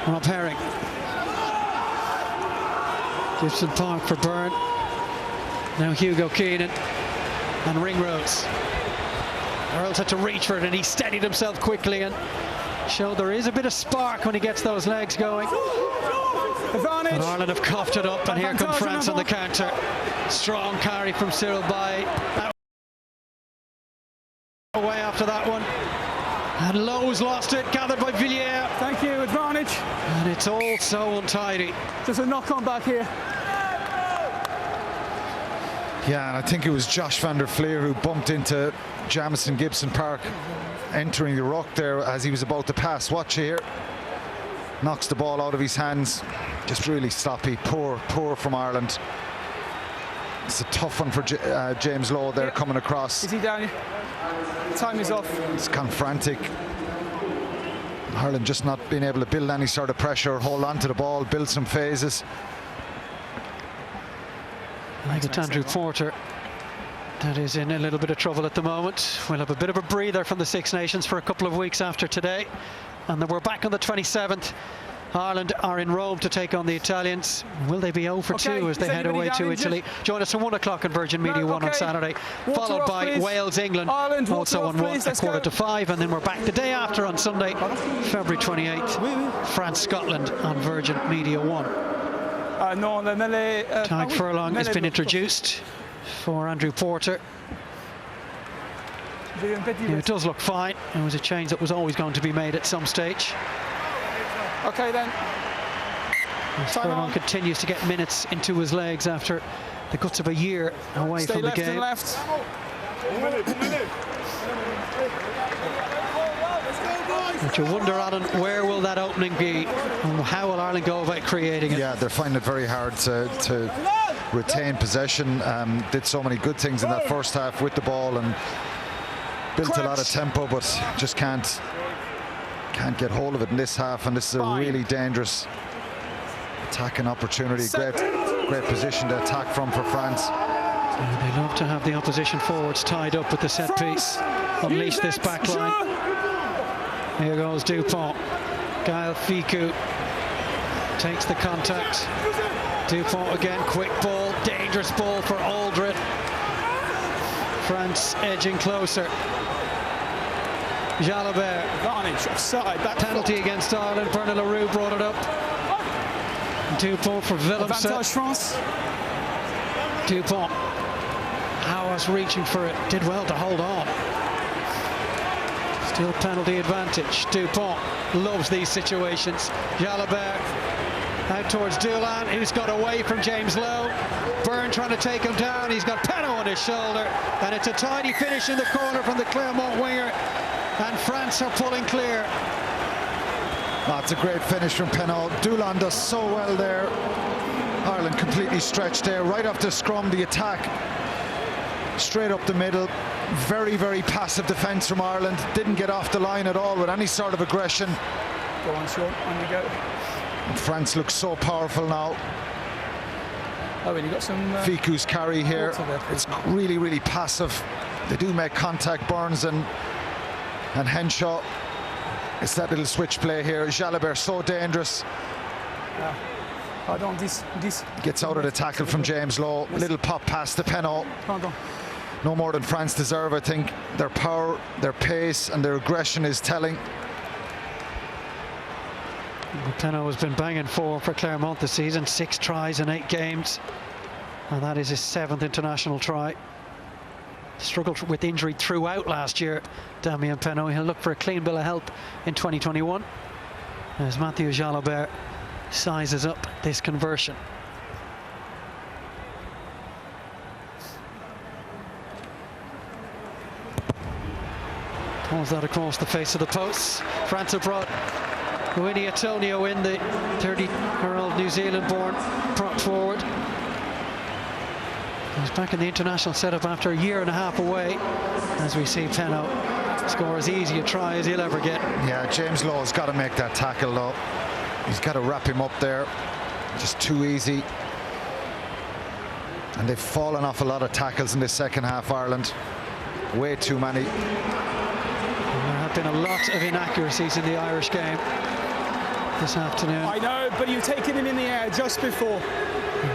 Rob Herring. Gibson Park for Byrne. Now Hugo Keenan and Ringrose. Earls had to reach for it and he steadied himself quickly and showed there is a bit of spark when he gets those legs going. Advantage. And Ireland have coughed it up and here come France on the counter. Strong carry from Cyril Baille. Away after that one. And Lowe's lost it, gathered by Villiers. Thank you, advantage. And it's all so untidy. There's a knock on back here. Yeah, and I think it was Josh van der Fleer who bumped into Jamison Gibson Park entering the ruck there as he was about to pass. Watch here. Knocks the ball out of his hands. Just really sloppy. Poor from Ireland. It's a tough one for James Lowe there coming across. Is he down here? Time is off. It's kind of frantic. Ireland just not being able to build any sort of pressure, hold on to the ball, build some phases. I think it's Andrew Porter that is in a little bit of trouble at the moment. We'll have a bit of a breather from the Six Nations for a couple of weeks after today. And then we're back on the 27th. Ireland are in Rome to take on the Italians. Will they be 0 for 2 as they head away to Italy? Join us from 1 o'clock on Virgin Media 1 on Saturday, followed by Wales-England, also on 1 at 4:45. And then we're back the day after on Sunday, February 28th, France-Scotland on Virgin Media 1. Tadhg Furlong has been introduced for Andrew Porter. It does look fine. It was a change that was always going to be made at some stage. Okay then. Furlong continues to get minutes into his legs after the guts of a year away from the game. Left. But you wonder, Alan, where will that opening be? And how will Ireland go about creating it? Yeah, they're finding it very hard to retain possession. Did so many good things in that first half with the ball and built a lot of tempo, but just can't get hold of it in this half. And this is a really dangerous attacking opportunity. Great position to attack from for France. They love to have the opposition forwards tied up with the set piece. Unleash this back line. Here goes Dupont. Gaël Fickou takes the contact. Dupont again, quick ball, dangerous ball for Aldred. France edging closer. Jalabert. Advantage, offside, back penalty against Ireland. Bernard Leroux brought it up. Dupont for Willemse. Advantage France. Dupont. Howes reaching for it. Did well to hold on. Still penalty advantage. Dupont loves these situations. Jalabert out towards Doolan, who's got away from James Lowe. Byrne trying to take him down. He's got Penaud on his shoulder. And it's a tidy finish in the corner from the Clermont winger. And France are pulling clear. That's a great finish from Penaud. Doolan does so well there. Ireland completely stretched there. Right off the scrum, the attack. Straight up the middle. Very, very passive defence from Ireland. Didn't get off the line at all with any sort of aggression. Go on, Sean, on you go. And France looks so powerful now. Oh, and you got some... Fickou's carry here. It's really, really passive. They do make contact, Burns and Henshaw. It's that little switch play here. Jalabert so dangerous. Pardon, this. Gets out of the tackle from James Lowe. Little pop pass to Penaud. No more than France deserve, I think. Their power, their pace and their aggression is telling. Penaud has been banging for Clermont this season. 6 tries in 8 games. And that is his 7th international try. Struggled with injury throughout last year, Damien Penaud. He'll look for a clean bill of health in 2021 as Mathieu Jalabert sizes up this conversion. Pulls that across the face of the posts. France have brought Winnie Atonio in, the 30-year-old New Zealand-born prop forward. He's back in the international setup after a year and a half away, as we see Penaud score as easy a try as he'll ever get. Yeah, James Lowe's got to make that tackle though. He's got to wrap him up there. Just too easy. And they've fallen off a lot of tackles in this second half, Ireland. Way too many. And there have been a lot of inaccuracies in the Irish game. this afternoon. I know, but you've taken him in the air just before.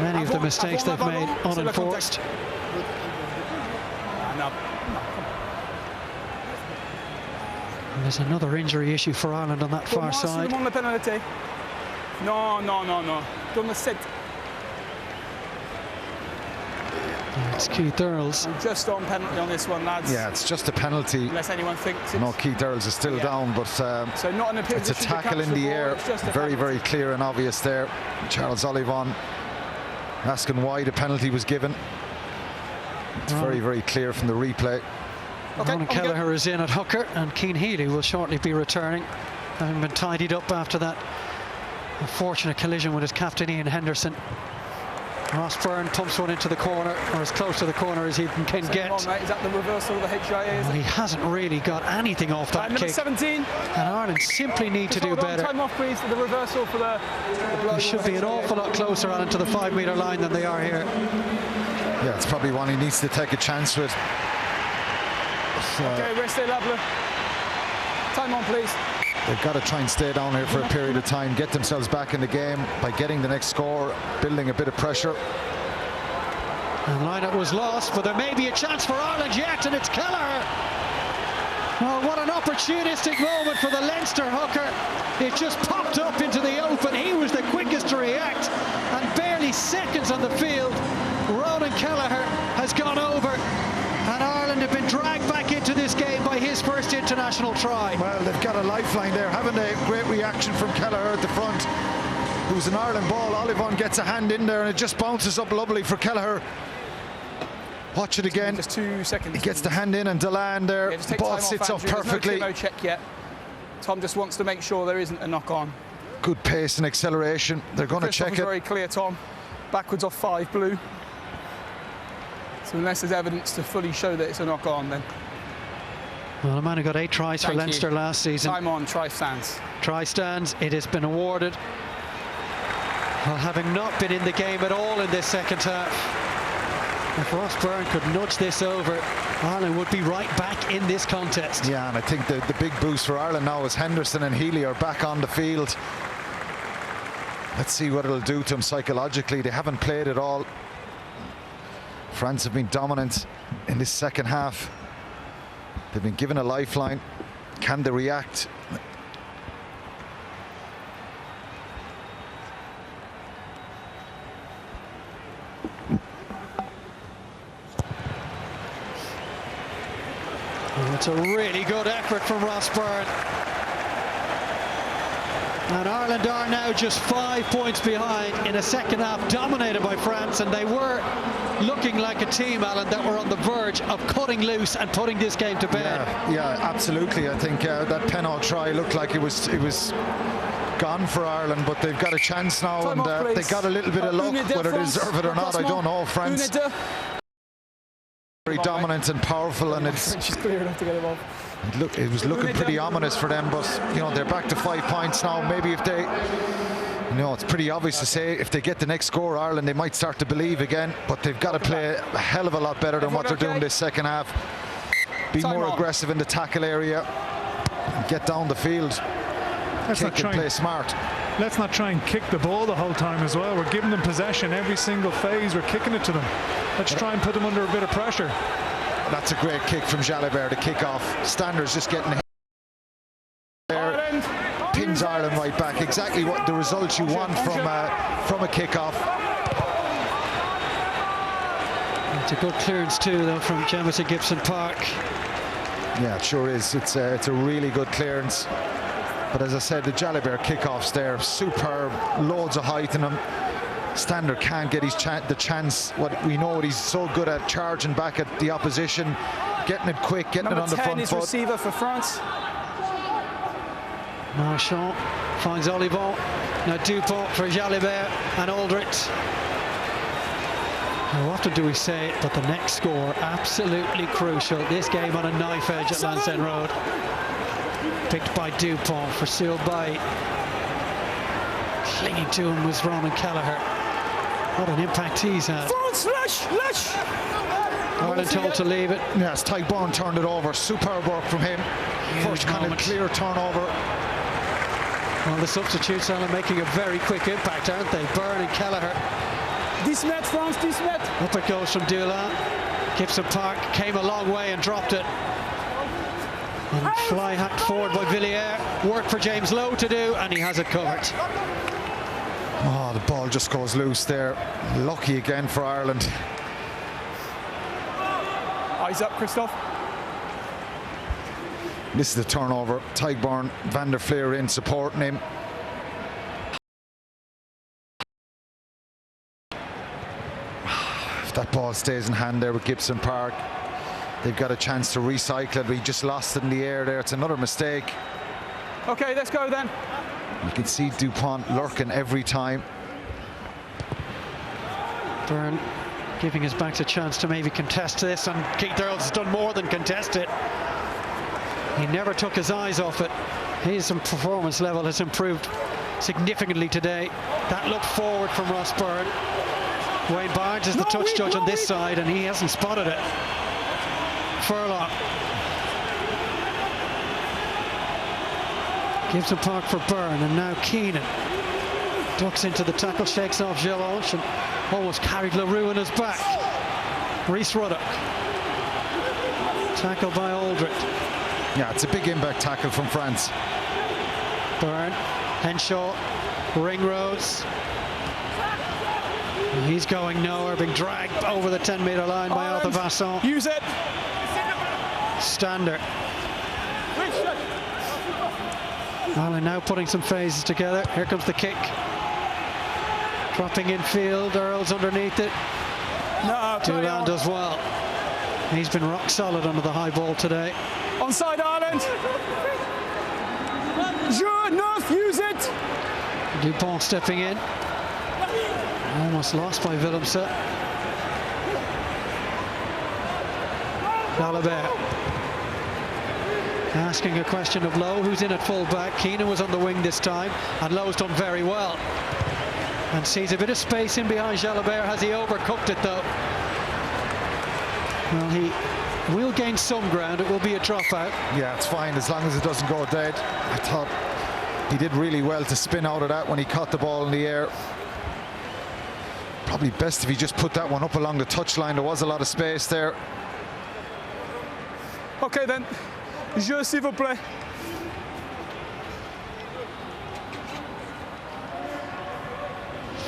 Many of the mistakes they've made unenforced. No. And there's another injury issue for Ireland on that far side. On the penalty. No. Done the sit. It's Keith Earls. I'm just on penalty on this one, lads. Yeah, it's just a penalty. Unless anyone thinks it's... No, Keith Earls is still down, but so not in a it's a tackle in the air. Very clear and obvious there. Charles Olivon asking why the penalty was given. It's very clear from the replay. Ronan Kelleher is in at hooker, and Cian Healy will shortly be returning, having been tidied up after that unfortunate collision with his captain Ian Henderson. Ross Byrne pumps one into the corner, or as close to the corner as he can get. Is that the reversal of the HIA? Well, he hasn't really got anything off that kick. 17. And Ireland simply need to do better. Time off, please, for the reversal for the They should be an awful lot closer, Alan, to the 5-metre line than they are here. Yeah, it's probably one he needs to take a chance with. Okay, restez Labla. Time on, please. They've got to try and stay down here for a period of time, get themselves back in the game by getting the next score, building a bit of pressure. And lineup was lost, but there may be a chance for Ireland yet, and it's Kelleher. Oh, what an opportunistic moment for the Leinster hooker. It just popped up into the open. He was the quickest to react, and barely seconds on the field, Ronan Kelleher has gone over, and Ireland have been dragged back into this game by his first international try. Well, they've got a lifeline there, haven't they? Great reaction from Kelleher at the front. It was an Ireland ball. Olivon gets a hand in there, and it just bounces up lovely for Kelleher. Watch it again. Just 2 seconds. He gets the hand in, and Deland there. Yeah, the ball sits up perfectly. No check yet. Tom just wants to make sure there isn't a knock on. Good pace and acceleration. They're going to check it. Very clear, Tom. Backwards off 5 blue. So unless there's evidence to fully show that it's a knock on, then. Well, a man who got 8 tries for Leinster last season. Time on, try stands. Try stands. It has been awarded. Well, having not been in the game at all in this second half, if Ross Byrne could nudge this over, Ireland would be right back in this contest. Yeah, and I think the big boost for Ireland now is Henderson and Healy are back on the field. Let's see what it'll do to them psychologically. They haven't played at all. France have been dominant in this second half. They've been given a lifeline. Can they react? Oh, it's a really good effort from Ross Byrne. And Ireland are now just 5 points behind in a second half dominated by France, and they were looking like a team, Alan, that were on the verge of cutting loose and putting this game to bed. Yeah, absolutely. I think that penalty try looked like it was gone for Ireland, but they've got a chance now, and they got a little bit of luck. Whether they deserve it or not, I don't know. France very dominant and powerful, and it's clear enough to get him off. It was looking pretty ominous for them, but you know, they're back to 5 points now. Maybe if they, you know, it's pretty obvious to say if they get the next score, Ireland, they might start to believe again, but they've got to play a hell of a lot better than what they're doing this second half. Be more aggressive in the tackle area and get down the field. Kick and play smart. Let's not try and kick the ball the whole time as well. We're giving them possession every single phase. We're kicking it to them. Let's try and put them under a bit of pressure. That's a great kick from Jalibert to kick off. Standers just getting there, pins Ireland right back. Exactly what the result you want from a kick-off. It's a good clearance too, though, from Jamison Gibson Park. Yeah, it sure is. It's a really good clearance. But as I said, the Jalibert kickoffs there, superb, loads of height in them. Stander can't get the chance. We know what he's so good at, charging back at the opposition, getting it quick, getting it on the front foot. Receiver for France. Marchand finds Olivon. Now Dupont for Jalibert and Aldrit. How often do we say it, but the next score, absolutely crucial. This game on a knife edge at Lansdowne Road. Picked by Dupont for Silbay. Clinging to him was Ronan Kelleher. What an impact he's had. Lash! Ireland told to leave it. Yes, Tyburn turned it over. Superb work from him. First kind of clear turnover. Well, the substitutes are making a very quick impact, aren't they? Byrne and Kelleher. 10 mètres, France, 10 mètres. Up it goes from Dula. Gibson Park came a long way and dropped it. And fly hacked forward by Villiers. Work for James Lowe to do, and he has it covered. Oh, the ball just goes loose there. Lucky again for Ireland. Eyes up, Christophe. This is the turnover. Tadhg Van der Fleer in supporting him. If that ball stays in hand there with Gibson Park, they've got a chance to recycle it, but he just lost it in the air there. It's another mistake. Okay, let's go then. You can see Dupont lurking every time. Byrne giving his backs a chance to maybe contest this, and Keith Earls has done more than contest it. He never took his eyes off it. His performance level has improved significantly today. That look forward from Ross Byrne. Wayne Barnes is the touch judge on this side, and he hasn't spotted it. Furlong. Gibson Park for Byrne, and now Keenan ducks into the tackle, shakes off Gelange, and almost carried LaRue in his back. Rhys Ruddock. Tackle by Aldred. Yeah, it's a big impact tackle from France. Byrne, Henshaw, Ringrose. He's going nowhere, being dragged over the 10-metre line by Arthur Vasson. Use it. Stander. Ireland now putting some phases together. Here comes the kick. Dropping in field, Earls underneath it. No, Doolan does well. He's been rock solid under the high ball today. Onside Ireland. Jeu neuf, use it. Dupont stepping in. Almost lost by Willemse. Jalabert asking a question of Lowe, who's in at full back. Keenan was on the wing this time, and Lowe's done very well. And sees a bit of space in behind Jalabert. Has he overcooked it though? Well, he will gain some ground. It will be a dropout. Yeah, it's fine as long as it doesn't go dead. I thought he did really well to spin out of that when he caught the ball in the air. Probably best if he just put that one up along the touchline. There was a lot of space there. Okay then. Jeu, s'il vous plaît.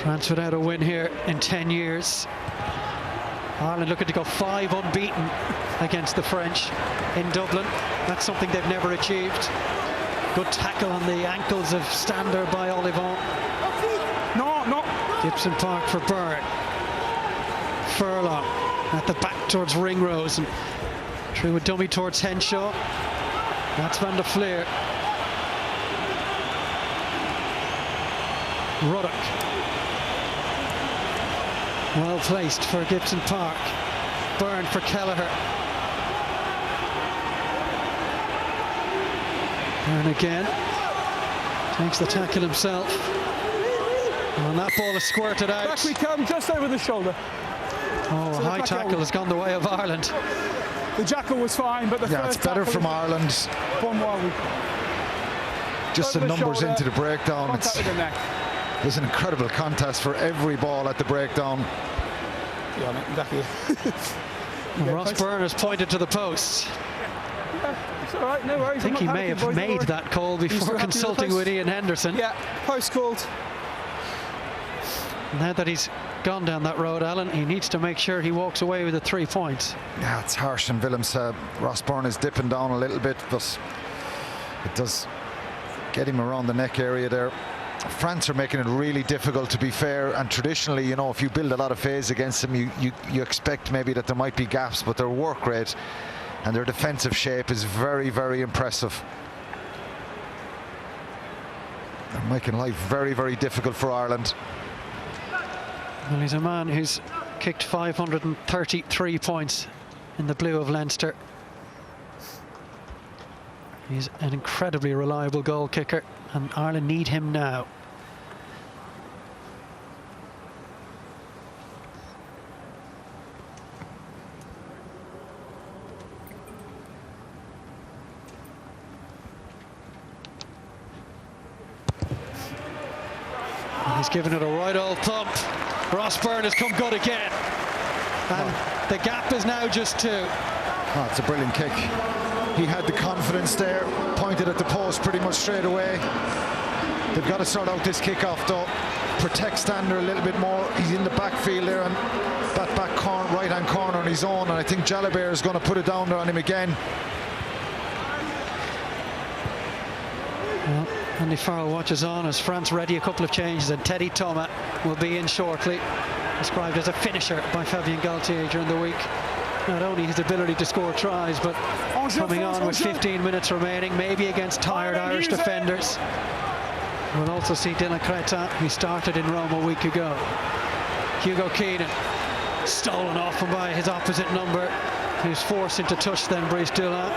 France without a win here in 10 years. Ireland looking to go 5 unbeaten against the French in Dublin. That's something they've never achieved. Good tackle on the ankles of Stander by Olivon. No, no. Gibson Park for Byrne. Furlong at the back towards Ringrose, and through a dummy towards Henshaw. That's Van der Fleer. Ruddock. Well placed for Gibson Park. Byrne for Kelleher. Byrne again. Takes the tackle himself. And that ball is squirted out. Back we come, just over the shoulder. Oh, a high tackle has gone the way of Ireland. The jackal was fine, but the Yeah, first it's better tackle from Ireland. one more. Just the Over the numbers shoulder, into the breakdown. Contact with the neck. There's an incredible contest for every ball at the breakdown. Yeah, exactly. And Ross Byrne has pointed to the post. It's all right, no worries. I think he may have made that call before consulting with Ian Henderson. Yeah, post called. Now that he's gone down that road, Alan, he needs to make sure he walks away with the 3 points. Yeah, it's harsh on Willemse. Ross Byrne is dipping down a little bit, but it does get him around the neck area there. France are making it really difficult, to be fair, and traditionally, you know, if you build a lot of phase against them, you expect maybe that there might be gaps, but their work rate and their defensive shape is very, very impressive. They're making life very, very difficult for Ireland. Well, he's a man who's kicked 533 points in the blue of Leinster. He's an incredibly reliable goal kicker, and Ireland need him now. He's given it a right old thump. Ross Byrne has come good again. And the gap is now just 2. Oh, it's a brilliant kick. He had the confidence there, pointed at the post pretty much straight away. They've got to sort out this kick-off though. Protect Stander a little bit more. He's in the backfield there and that back corner, right-hand corner on his own, and I think Jalibert is going to put it down there on him again. Well, Andy Farrell watches on as France ready a couple of changes, and Teddy Thomas will be in shortly. Described as a finisher by Fabien Galtier during the week. Not only his ability to score tries, but coming on with 15 minutes remaining, maybe against tired Irish defenders. We'll also see Dylan Cretin, who started in Rome a week ago. Hugo Keenan, stolen off him by his opposite number, who's forced into touch then Brice Dulin.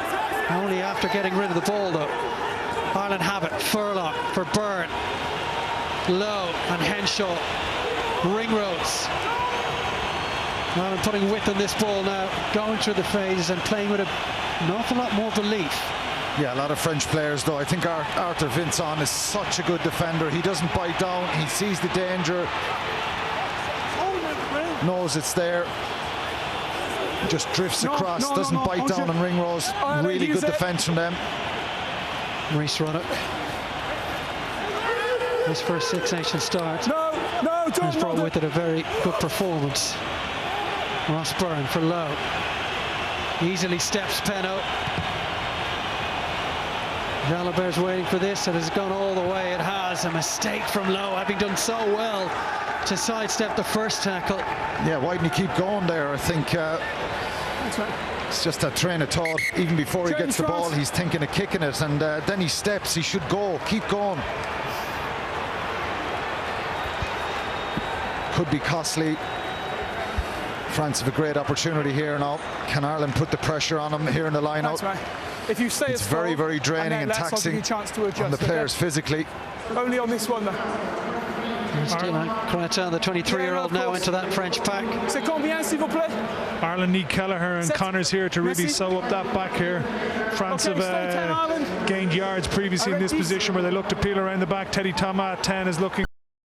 Only after getting rid of the ball though. Ireland have it. Furlong for Byrne. Lowe and Henshaw. Ringrose. Ireland putting width on this ball now, going through the phases and playing with an awful lot more belief. Yeah, a lot of French players though. I think Arthur Vincent is such a good defender. He doesn't bite down. He sees the danger. Knows it's there. Just drifts across. Doesn't bite down on Ringrose. Really good defence from them. Reece Ruddock. His first Six Nations start has brought with it a very good performance. Ross Byrne for Lowe. Easily steps Penno. Jalibert's waiting for this. It has gone all the way. It has. A mistake from Lowe, having done so well to sidestep the first tackle. Yeah, why didn't he keep going there? I think it's just that train of thought. Even before he gets the ball, he's thinking of kicking it, and then he steps. He should go. Keep going. Could be costly. France have a great opportunity here now. Can Ireland put the pressure on them here in the line-out? Right. If you stay, it's very, very draining and taxing on the players physically. Only on this one, though. Still Cretin, the 23-year-old, now into that French pack. C'est combien, s'il vous plaît? Ireland need Kelleher and Connors here to really sew up that back here. France have gained yards previously in this position where they look to peel around the back. Teddy Thomas at 10 is looking